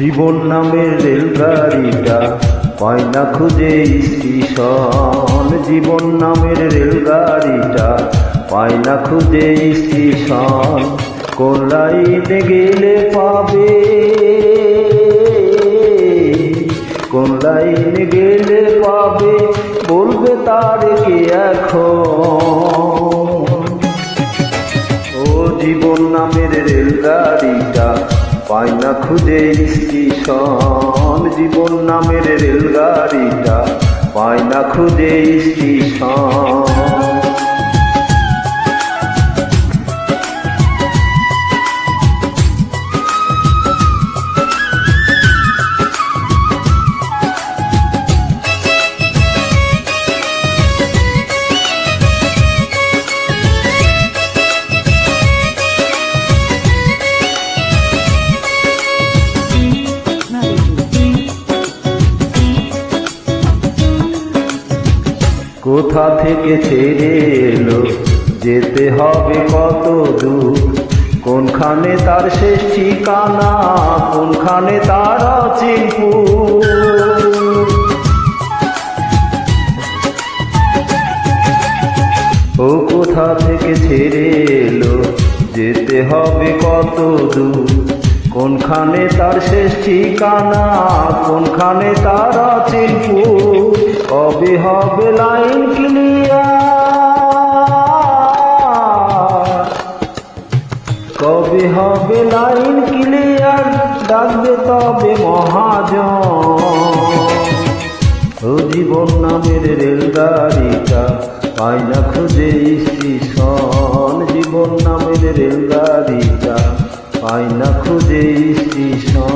জীবন নামের রেলগাড়িটা পায় না খুঁজে স্টেশন। জীবন নামের রেলগাড়িটা পায় না খুঁজে স্টেশন। কোন লাইনে গেলে পাবে, কোন লাইনে গেলে পাবে, বলবে তার কে এখন। ও জীবন নামের রেলগাড়িটা পায় না খুঁজে স্টেশন। জীবন নামের রেলগাড়িটা পায় না খুঁজে স্টেশন। কোথা থেকে ছেড়ে এলো, যেতে হবে কত দূর, কোনখানে তার শেষ ঠিকানা, কোনখানে তার অচিনপুর। ও কোথা থেকে ছেড়ে এলো, যেতে হবে কত দূর, কোনখানে তার শেষ ঠিকানা, কোনখানে তার অচিনপুর। কবে হবে লাইন ক্লিয়ার, কবে হবে লাইন ক্লিয়ার, ডাকবে তবে মহাজন। ও জীবন নামের রেলগাড়িটা পায় না খুঁজে স্টেশন। জীবন নামের রেলগাড়িটা পায় না খুঁজে স্টেশন।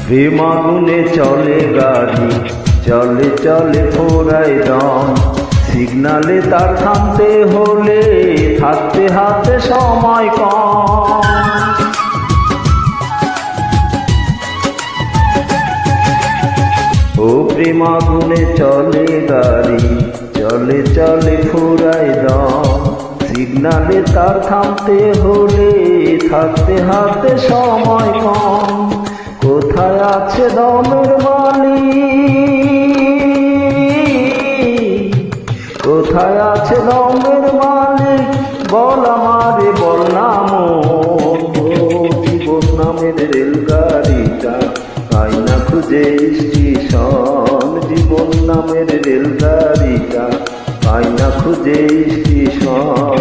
প্রেম আগুনে চলে গাড়ি, চলে চলে ফোরায় দম, সিগনালে তার থামতে হলে থাকতে হাতে সময় কম। ও প্রেম আগুনে চলে গাড়ি, চলে চলে ফোরায় দম, সিগনালে তার থামতে হলে থাকতে হাতে সময় কম। কোথায় আছে দমের মালিক, কোথায় আছে দমের মালিক, বল আমারে বল নাম। জীবন নামের রেলগাড়িটা পায় না খুঁজে স্টেশন। জীবন নামের রেলগাড়িটা পায় না খুঁজে স্টেশন।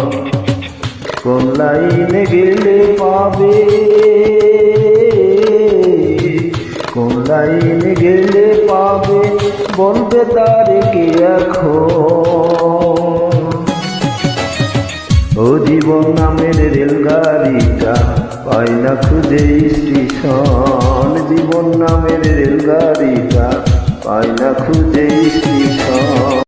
কোন লাইনে গেলে পাবে, কোন লাইনে গেলে পাবে, বলবে তার কে এখন। ও জীবন নামের রেলগাড়িটা পায় না খুঁজে স্টেশন। জীবন নামের রেলগাড়িটা পায় না খুঁজে স্টেশন।